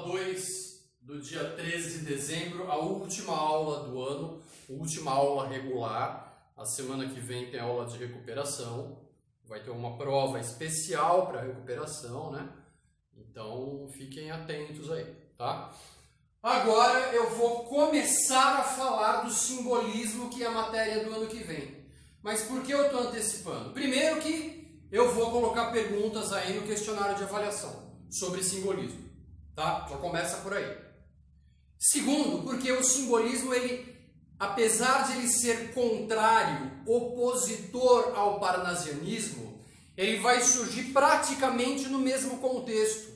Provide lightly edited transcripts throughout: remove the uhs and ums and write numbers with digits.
aula 2 do dia 13 de dezembro, a última aula do ano, última aula regular. A semana que vem tem aula de recuperação, vai ter uma prova especial para recuperação, né? Então fiquem atentos aí, tá? Agora eu vou começar a falar do simbolismo, que é a matéria do ano que vem. Mas por que eu estou antecipando? Primeiro que eu vou colocar perguntas aí no questionário de avaliação sobre simbolismo, tá? Já começa por aí. Segundo, porque o simbolismo, ele, apesar de ele ser contrário, opositor ao parnasianismo, ele vai surgir praticamente no mesmo contexto.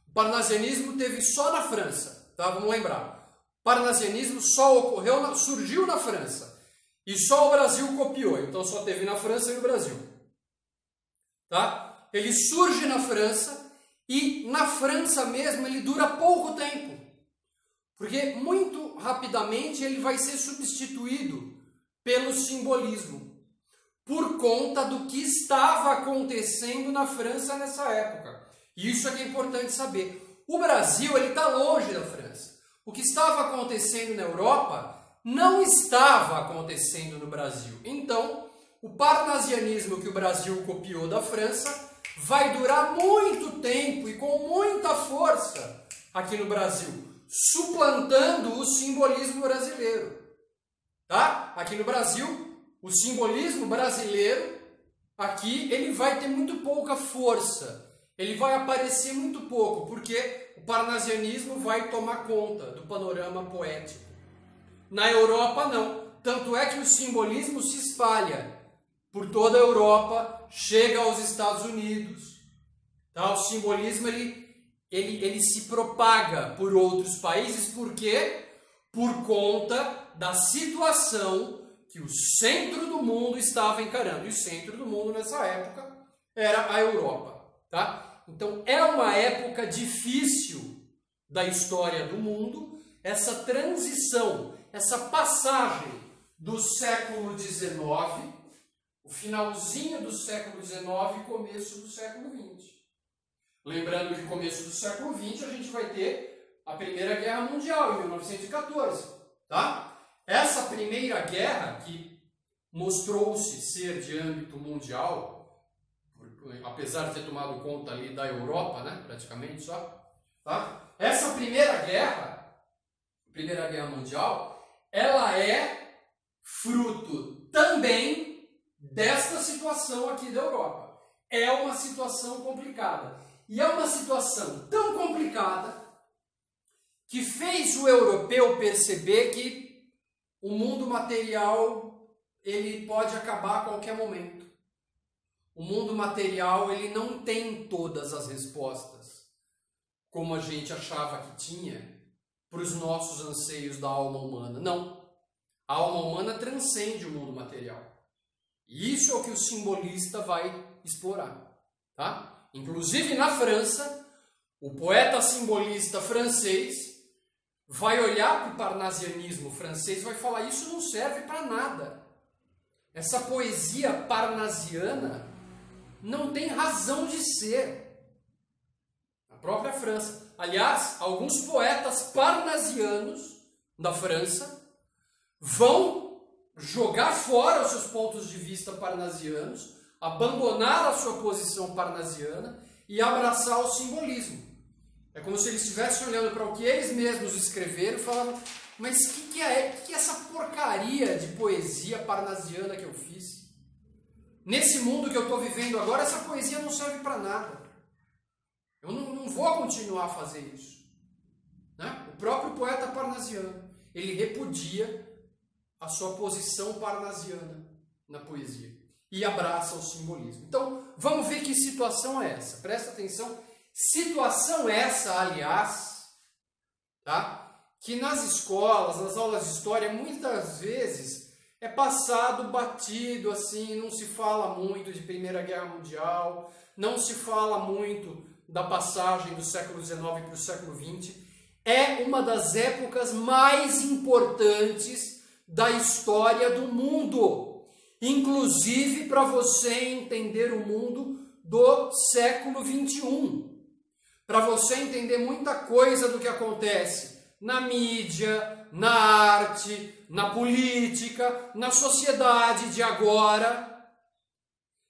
O parnasianismo teve só na França, tá? Vamos lembrar. O parnasianismo só surgiu na França e só o Brasil copiou. Então só teve na França e no Brasil, tá? Ele surge na França e na França mesmo ele dura pouco tempo, porque muito rapidamente ele vai ser substituído pelo simbolismo, por conta do que estava acontecendo na França nessa época. E isso é que é importante saber. O Brasil, ele está longe da França. O que estava acontecendo na Europa não estava acontecendo no Brasil. Então, o parnasianismo que o Brasil copiou da França vai durar muito tempo e com muita força aqui no Brasil, suplantando o simbolismo brasileiro, tá? Aqui no Brasil, o simbolismo brasileiro, aqui, ele vai ter muito pouca força, ele vai aparecer muito pouco, porque o parnasianismo vai tomar conta do panorama poético. Na Europa, não. Tanto é que o simbolismo se espalha por toda a Europa, chega aos Estados Unidos, tá? O simbolismo, ele se propaga por outros países, por quê? Por conta da situação que o centro do mundo estava encarando. E o centro do mundo nessa época era a Europa, tá? Então é uma época difícil da história do mundo, essa transição, essa passagem do século XIX, o finalzinho do século XIX e começo do século XX. Lembrando que no começo do século XX a gente vai ter a Primeira Guerra Mundial, em 1914. Tá? Essa Primeira Guerra, que mostrou-se ser de âmbito mundial, apesar de ter tomado conta ali da Europa, né, praticamente só, tá? Essa Primeira Guerra Mundial, ela é fruto também desta situação aqui da Europa. É uma situação complicada. E é uma situação tão complicada que fez o europeu perceber que o mundo material, ele pode acabar a qualquer momento. O mundo material, ele não tem todas as respostas, como a gente achava que tinha, para os nossos anseios da alma humana. Não. A alma humana transcende o mundo material. E isso é o que o simbolista vai explorar, tá? Inclusive na França, o poeta simbolista francês vai olhar para o parnasianismo francês e vai falar: isso não serve para nada. Essa poesia parnasiana não tem razão de ser. Na própria França. Aliás, alguns poetas parnasianos da França vão jogar fora os seus pontos de vista parnasianos, abandonar a sua posição parnasiana e abraçar o simbolismo. É como se eles estivessem olhando para o que eles mesmos escreveram e falavam: mas o que é essa porcaria de poesia parnasiana que eu fiz? Nesse mundo que eu estou vivendo agora, essa poesia não serve para nada. Eu não vou continuar a fazer isso. Né? O próprio poeta parnasiano, ele repudia a sua posição parnasiana na poesia e abraça o simbolismo. Então, vamos ver que situação é essa. Presta atenção. Situação essa, aliás, tá? Que nas escolas, nas aulas de história, muitas vezes é passado batido assim, não se fala muito de Primeira Guerra Mundial, não se fala muito da passagem do século XIX para o século XX. É uma das épocas mais importantes da história do mundo, inclusive para você entender o mundo do século XXI. para você entender muita coisa do que acontece na mídia, na arte, na política, na sociedade de agora.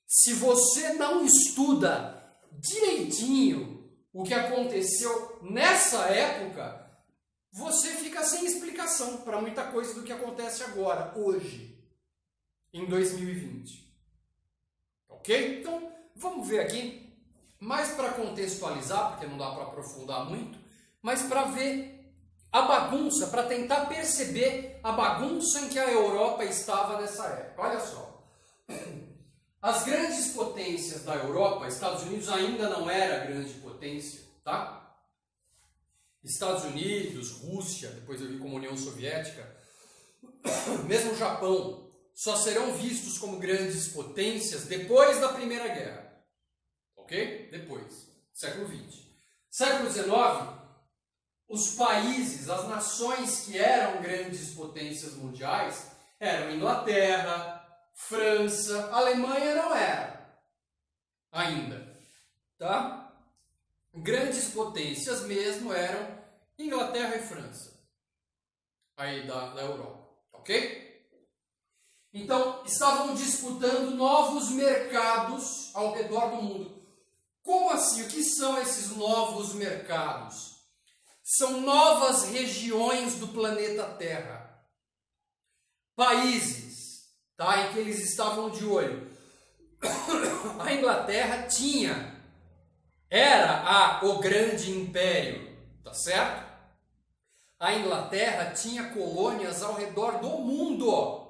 Se você não estuda direitinho o que aconteceu nessa época, você fica sem explicação para muita coisa do que acontece agora, hoje, em 2020. Ok? Então, vamos ver aqui, mais para contextualizar, porque não dá para aprofundar muito, mas para ver a bagunça, para tentar perceber a bagunça em que a Europa estava nessa época. Olha só. As grandes potências da Europa, Estados Unidos ainda não era grande potência, tá? Estados Unidos, Rússia, depois eu vi como União Soviética, mesmo o Japão, só serão vistos como grandes potências depois da Primeira Guerra. Ok? Depois, século XX. Século XIX, os países, as nações que eram grandes potências mundiais eram Inglaterra, França, Alemanha não era ainda, tá? Grandes potências mesmo eram Inglaterra e França, aí da Europa, ok? Então, estavam disputando novos mercados ao redor do mundo. Como assim? O que são esses novos mercados? São novas regiões do planeta Terra. Países, tá, em que eles estavam de olho. A Inglaterra era o grande império, tá certo? A Inglaterra tinha colônias ao redor do mundo.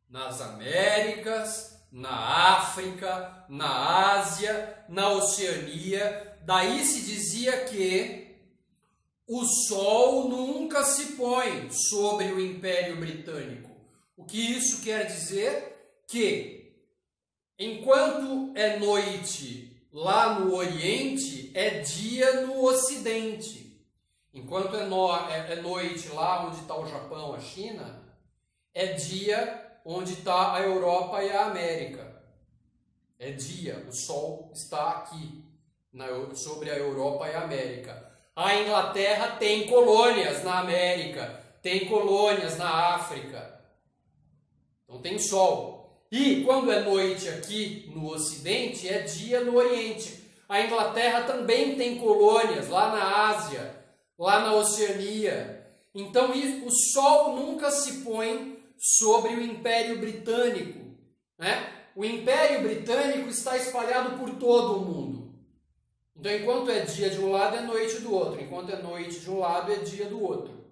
Nas Américas, na África, na Ásia, na Oceania. Daí se dizia que o sol nunca se põe sobre o Império Britânico. O que isso quer dizer? Que enquanto é noite lá no Oriente, é dia no Ocidente. Enquanto é noite lá onde está o Japão, a China, é dia onde está a Europa e a América. É dia, o sol está aqui, sobre a Europa e a América. A Inglaterra tem colônias na América, tem colônias na África. Então tem sol. E quando é noite aqui no Ocidente, é dia no Oriente. A Inglaterra também tem colônias lá na Ásia, lá na Oceania. Então o sol nunca se põe sobre o Império Britânico, né? O Império Britânico está espalhado por todo o mundo. Então, enquanto é dia de um lado, é noite do outro. Enquanto é noite de um lado, é dia do outro.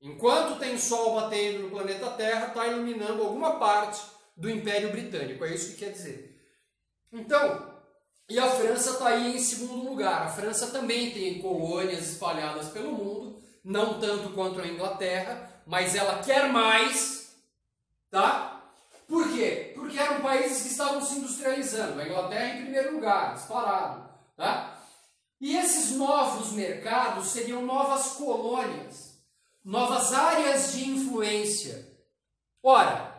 Enquanto tem sol batendo no planeta Terra, está iluminando alguma parte do Império Britânico. É isso que quer dizer. Então, e a França está aí em segundo lugar. A França também tem colônias espalhadas pelo mundo, não tanto quanto a Inglaterra, mas ela quer mais, tá? Por quê? Porque eram países que estavam se industrializando. A Inglaterra em primeiro lugar, disparado, tá? E esses novos mercados seriam novas colônias, novas áreas de influência. Ora,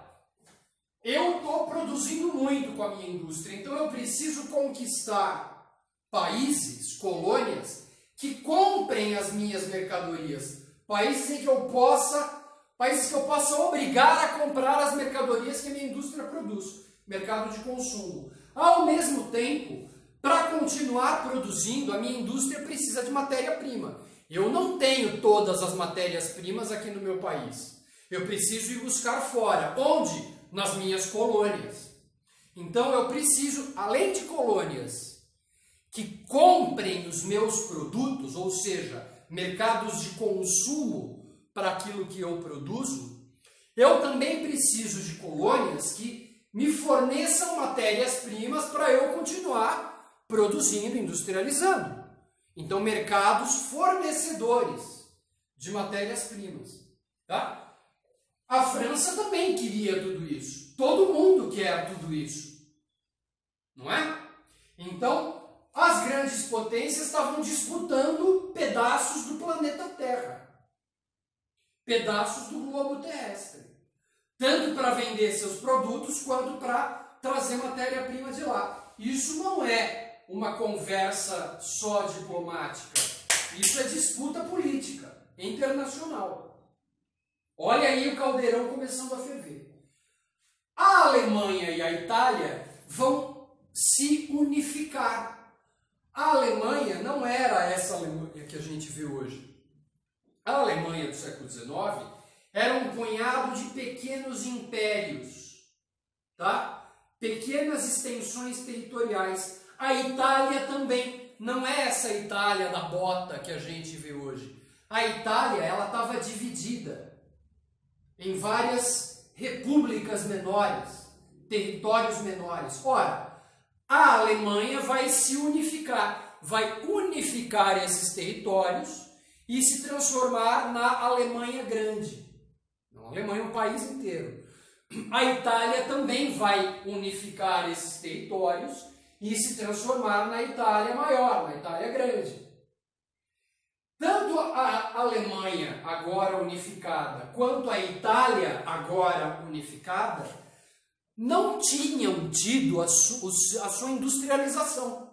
eu estou produzindo muito com a minha indústria, então eu preciso conquistar países, colônias, que comprem as minhas mercadorias. Países que eu possa obrigar a comprar as mercadorias que a minha indústria produz. Mercado de consumo. Ao mesmo tempo, para continuar produzindo, a minha indústria precisa de matéria-prima. Eu não tenho todas as matérias-primas aqui no meu país. Eu preciso ir buscar fora. Onde? Nas minhas colônias. Então eu preciso, além de colônias que comprem os meus produtos, ou seja, mercados de consumo para aquilo que eu produzo, eu também preciso de colônias que me forneçam matérias-primas para eu continuar produzindo, industrializando. Então, mercados fornecedores de matérias-primas, tá? A França também queria tudo isso. Todo mundo quer tudo isso, não é? Então, as grandes potências estavam disputando pedaços do planeta Terra. Pedaços do globo terrestre. Tanto para vender seus produtos, quanto para trazer matéria-prima de lá. Isso não é uma conversa só diplomática. Isso é disputa política internacional. Olha aí o caldeirão começando a ferver. A Alemanha e a Itália vão se unificar. A Alemanha não era essa Alemanha que a gente vê hoje. A Alemanha do século XIX era um punhado de pequenos impérios, tá? Pequenas extensões territoriais. A Itália também não é essa Itália da bota que a gente vê hoje. A Itália, ela estava dividida em várias repúblicas menores, territórios menores. Ora, a Alemanha vai se unificar, vai unificar esses territórios e se transformar na Alemanha Grande. A Alemanha é um país inteiro. A Itália também vai unificar esses territórios e se transformar na Itália maior, na Itália Grande. Tanto a Alemanha, agora unificada, quanto a Itália, agora unificada, não tinham tido a sua industrialização.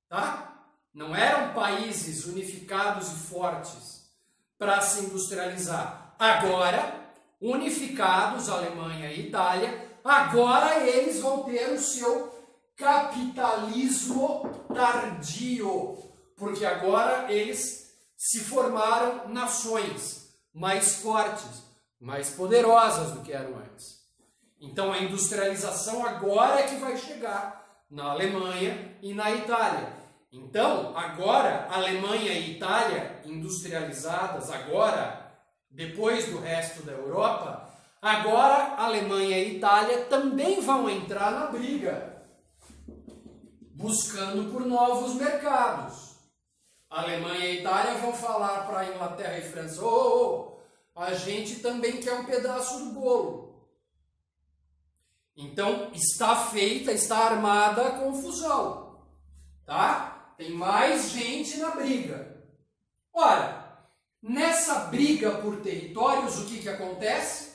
Tá? Não eram países unificados e fortes para se industrializar. Agora, unificados, Alemanha e Itália, agora eles vão ter o seu capitalismo tardio, porque agora eles se formaram nações mais fortes, mais poderosas do que eram antes. Então a industrialização agora é que vai chegar na Alemanha e na Itália. Então, agora, Alemanha e Itália industrializadas, agora, depois do resto da Europa, agora Alemanha e Itália também vão entrar na briga, buscando por novos mercados. Alemanha e Itália vão falar para a Inglaterra e França: a gente também quer um pedaço do bolo. Então, está feita, está armada a confusão, tá? Tem mais gente na briga. Ora, nessa briga por territórios, o que acontece?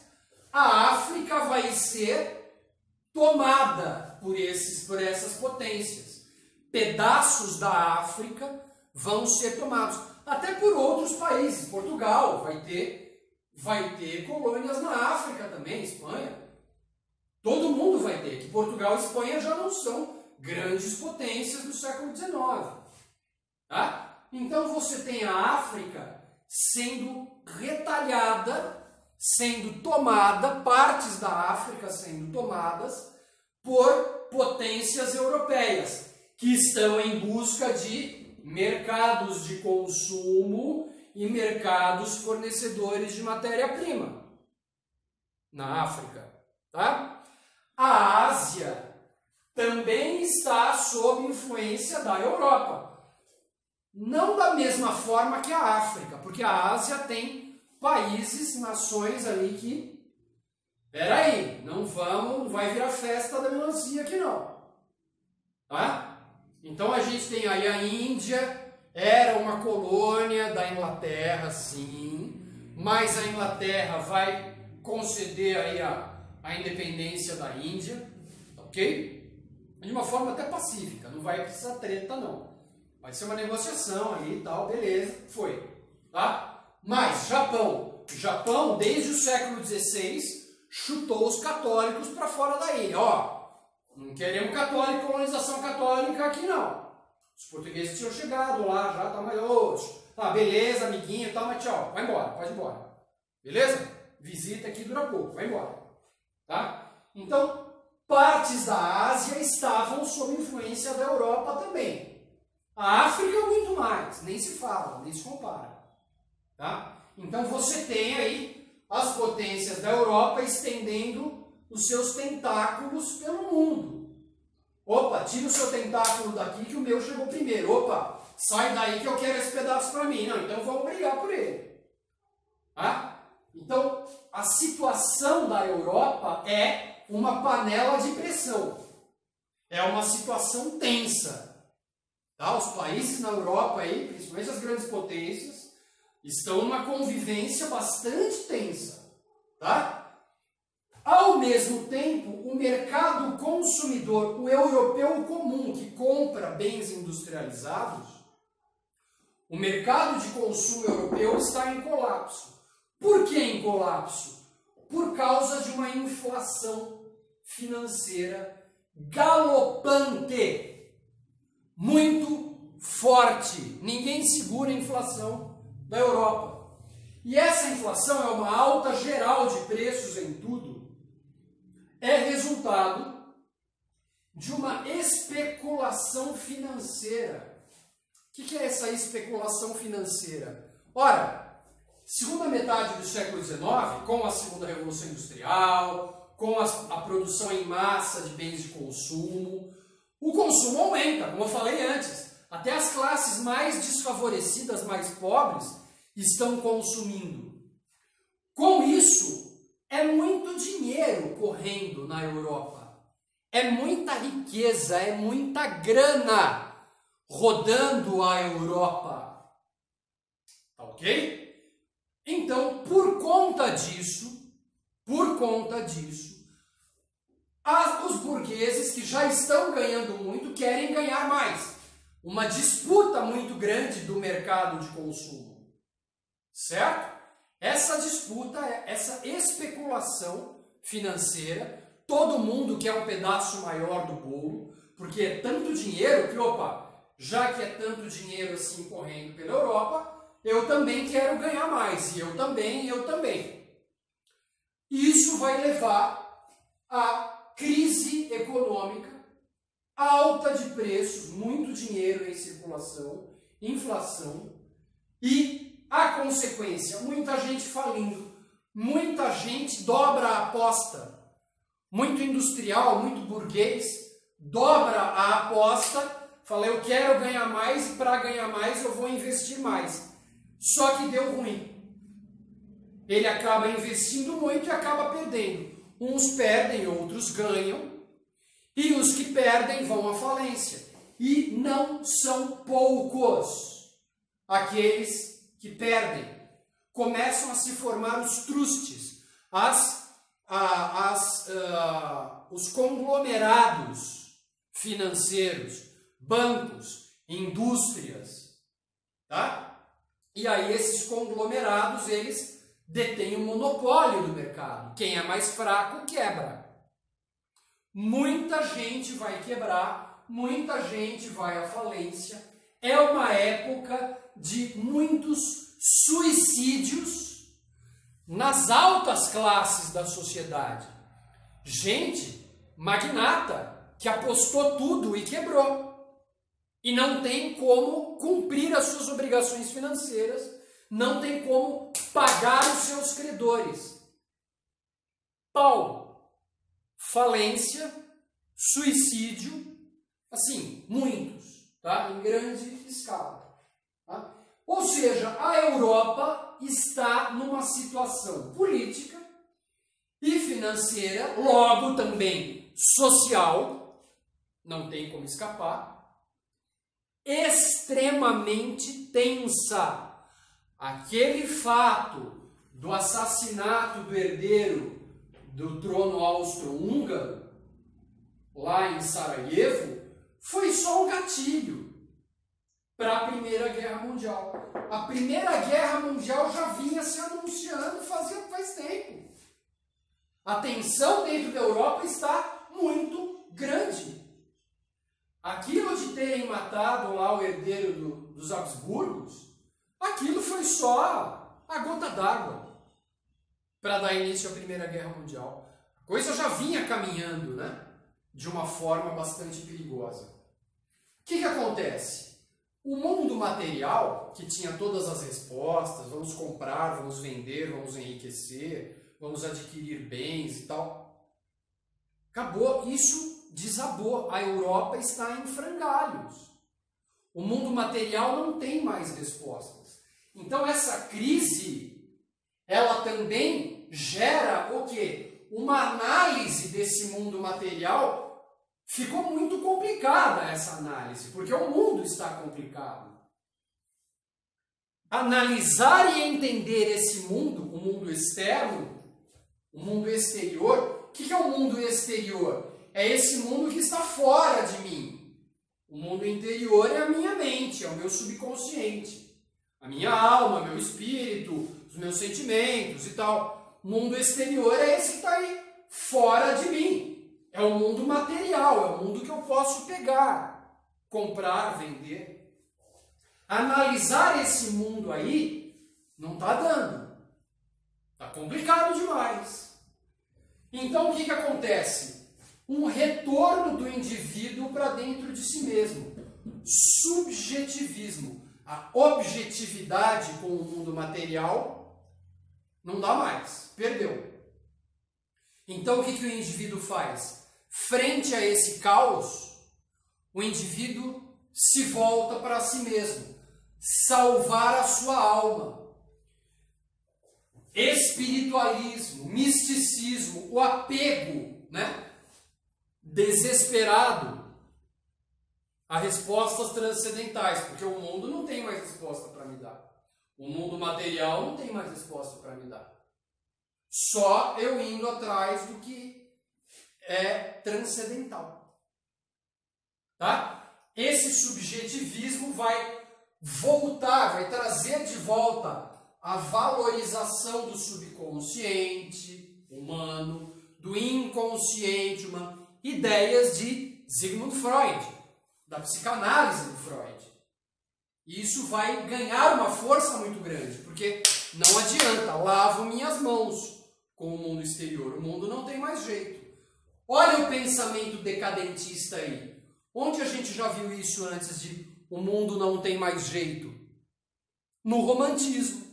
A África vai ser tomada por essas potências. Pedaços da África vão ser tomados, até por outros países. Portugal vai ter colônias na África também, Espanha. Todo mundo vai ter, que Portugal e Espanha já não são grandes potências do século XIX. Tá? Então você tem a África sendo retalhada, sendo tomada, partes da África sendo tomadas por potências europeias, que estão em busca de mercados de consumo e mercados fornecedores de matéria-prima na África. Tá? A Ásia também está sob influência da Europa. Não da mesma forma que a África, porque a Ásia tem países, nações ali que... Peraí, não vai virar festa da melancia aqui não. Tá? Então a gente tem aí a Índia, era uma colônia da Inglaterra, sim, mas a Inglaterra vai conceder aí a independência da Índia, ok? De uma forma até pacífica, não vai precisar treta não. Vai ser uma negociação ali e tal, beleza, foi. Tá? Mas Japão, desde o século XVI, chutou os católicos para fora da ilha. Ó, não queremos colonização católica aqui não. Os portugueses tinham chegado lá já, tá mais tá, beleza, amiguinho, tá, mas tchau, vai embora, pode ir embora. Beleza? Visita aqui dura pouco, vai embora. Tá? Então, partes da Ásia estavam sob influência da Europa também. A África muito mais, nem se fala, nem se compara. Tá? Então você tem aí as potências da Europa estendendo os seus tentáculos pelo mundo. Opa, tira o seu tentáculo daqui que o meu chegou primeiro. Opa, sai daí que eu quero esse pedaço para mim. Não, então vamos brigar por ele. Tá? Então, a situação da Europa é uma panela de pressão. É uma situação tensa. Tá? Os países na Europa, aí, principalmente as grandes potências, estão numa convivência bastante tensa. Tá? Ao mesmo tempo, o mercado consumidor, o europeu comum que compra bens industrializados, o mercado de consumo europeu está em colapso. Por que em colapso? Por causa de uma inflação financeira galopante, muito forte. Ninguém segura a inflação da Europa. E essa inflação é uma alta geral de preços em tudo. É resultado de uma especulação financeira. O que é essa especulação financeira? Ora, segunda metade do século XIX, com a segunda revolução industrial, com a produção em massa de bens de consumo, o consumo aumenta, como eu falei antes. Até as classes mais desfavorecidas, mais pobres, estão consumindo. Com isso, é muito dinheiro correndo na Europa. É muita riqueza, é muita grana rodando a Europa. Tá ok? Então, por conta disso, os burgueses que já estão ganhando muito querem ganhar mais. Uma disputa muito grande do mercado de consumo. Certo? Essa disputa, essa especulação financeira, todo mundo quer um pedaço maior do bolo, porque é tanto dinheiro que, já que é tanto dinheiro assim correndo pela Europa, eu também quero ganhar mais, e eu também. Isso vai levar a crise econômica, alta de preços, muito dinheiro em circulação, inflação e a consequência, muita gente falindo, muita gente dobra a aposta, muito industrial, muito burguês, dobra a aposta, fala eu quero ganhar mais e para ganhar mais eu vou investir mais. Só que deu ruim. Ele acaba investindo muito e acaba perdendo. Uns perdem, outros ganham. E os que perdem vão à falência. E não são poucos aqueles que perdem. Começam a se formar os trustes, os conglomerados financeiros, bancos, indústrias. Tá? E aí esses conglomerados, eles detêm o monopólio do mercado. Quem é mais fraco, quebra. Muita gente vai quebrar, muita gente vai à falência. É uma época de muitos suicídios nas altas classes da sociedade. Gente magnata que apostou tudo e quebrou. E não tem como cumprir as suas obrigações financeiras, não tem como pagar os seus credores. Pau, falência, suicídio, assim, muitos, tá? Em grande escala. Tá? Ou seja, a Europa está numa situação política e financeira, logo também social, não tem como escapar, extremamente tensa. Aquele fato do assassinato do herdeiro do trono austro-húngaro, lá em Sarajevo, foi só um gatilho para a Primeira Guerra Mundial. A Primeira Guerra Mundial já vinha se anunciando faz tempo. A tensão dentro da Europa está muito grande. Aquilo de terem matado lá o herdeiro dos Habsburgos, aquilo foi só a gota d'água para dar início à Primeira Guerra Mundial. A coisa já vinha caminhando, né? De uma forma bastante perigosa. O que acontece? O mundo material, que tinha todas as respostas, vamos comprar, vamos vender, vamos enriquecer, vamos adquirir bens e tal, acabou, isso desabou. A Europa está em frangalhos. O mundo material não tem mais respostas. Então essa crise, ela também gera o quê? Uma análise desse mundo material. Ficou muito complicada essa análise, porque o mundo está complicado. Analisar e entender esse mundo, o mundo externo, o mundo exterior, que é o mundo exterior? É esse mundo que está fora de mim. O mundo interior é a minha mente, é o meu subconsciente. A minha alma, meu espírito, os meus sentimentos e tal. O mundo exterior é esse que está aí, fora de mim. É o mundo material, é o mundo que eu posso pegar, comprar, vender. Analisar esse mundo aí não está dando. Está complicado demais. Então o que acontece? Um retorno do indivíduo para dentro de si mesmo. Subjetivismo. A objetividade com o mundo material não dá mais. Perdeu. Então o que o indivíduo faz? Frente a esse caos, o indivíduo se volta para si mesmo. Salvar a sua alma. Espiritualismo, misticismo, o apego, né? Desesperado a respostas transcendentais, porque o mundo não tem mais resposta para me dar. O mundo material não tem mais resposta para me dar. Só eu indo atrás do que é transcendental. Tá? Esse subjetivismo vai voltar, vai trazer de volta a valorização do subconsciente humano, do inconsciente humano, ideias de Sigmund Freud, da psicanálise do Freud. E isso vai ganhar uma força muito grande, porque não adianta, lavo minhas mãos com o mundo exterior, o mundo não tem mais jeito. Olha o pensamento decadentista aí. Onde a gente já viu isso antes de o mundo não tem mais jeito? No romantismo.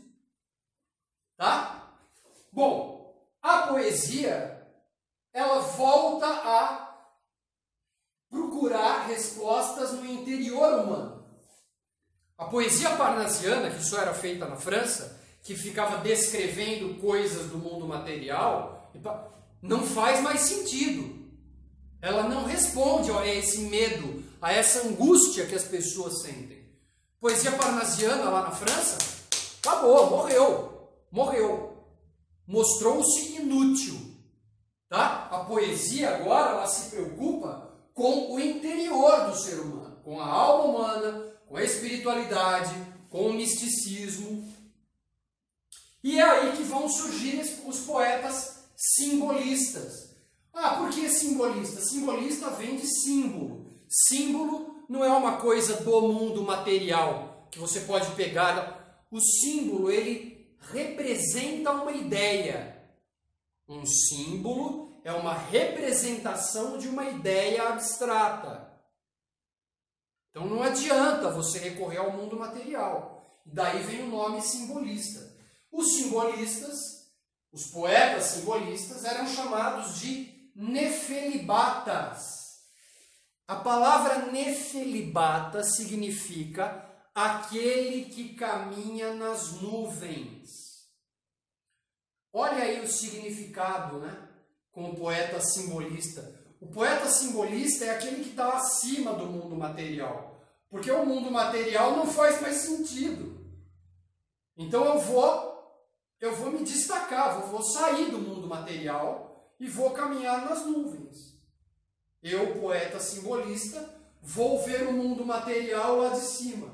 Tá? Bom, a poesia, ela volta a procurar respostas no interior humano. A poesia parnasiana, que só era feita na França, que ficava descrevendo coisas do mundo material, não faz mais sentido. Ela não responde a esse medo, a essa angústia que as pessoas sentem. Poesia parnasiana lá na França, acabou, morreu. Mostrou-se inútil. Tá? A poesia agora ela se preocupa com o interior do ser humano, com a alma humana, com a espiritualidade, com o misticismo. E é aí que vão surgir os poetas simbolistas. Ah, por que simbolista? Simbolista vem de símbolo. Símbolo não é uma coisa do mundo material que você pode pegar. O símbolo, ele representa uma ideia. Um símbolo é uma representação de uma ideia abstrata. Então não adianta você recorrer ao mundo material. Daí vem o nome simbolista. Os simbolistas, os poetas simbolistas, eram chamados de nefelibatas. A palavra nefelibata significa aquele que caminha nas nuvens. Olha aí o significado, né? Com o poeta simbolista. O poeta simbolista é aquele que está acima do mundo material. Porque o mundo material não faz mais sentido. Então eu vou me destacar, vou sair do mundo material e vou caminhar nas nuvens. Eu, poeta simbolista, vou ver o mundo material lá de cima,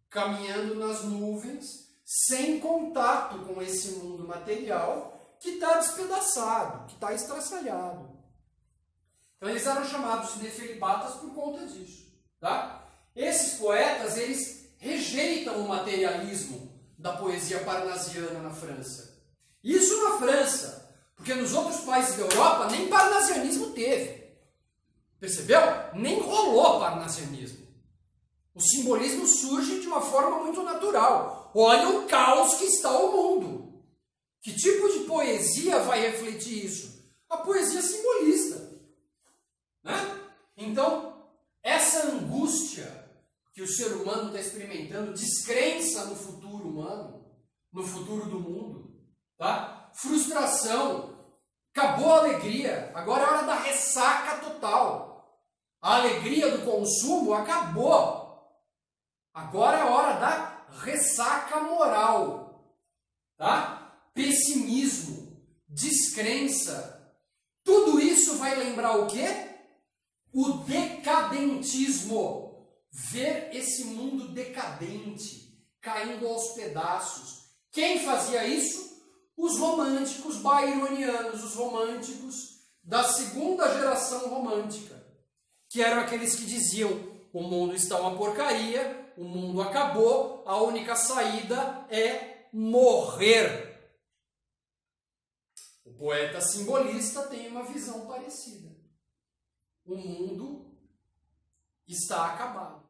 caminhando nas nuvens, sem contato com esse mundo material que está despedaçado, que está estraçalhado. Então eles eram chamados de nefelibatas por conta disso. Tá? Esses poetas, eles rejeitam o materialismo da poesia parnasiana na França. Isso na França, porque nos outros países da Europa nem parnasianismo teve. Percebeu? Nem rolou parnasianismo. O simbolismo surge de uma forma muito natural. Olha o caos que está o mundo. Que tipo de poesia vai refletir isso? A poesia simbolista. Né? Então, essa angústia que o ser humano está experimentando, descrença no futuro humano, no futuro do mundo, tá? Frustração, acabou a alegria, agora é a hora da ressaca total. A alegria do consumo acabou. Agora é a hora da ressaca moral, tá? Pessimismo, descrença, Tudo isso vai lembrar o quê? O decadentismo. Ver esse mundo decadente, caindo aos pedaços. Quem fazia isso? Os românticos byronianos, os românticos da segunda geração romântica, que eram aqueles que diziam: o mundo está uma porcaria, o mundo acabou, a única saída é morrer. O poeta simbolista tem uma visão parecida. O mundo está acabado.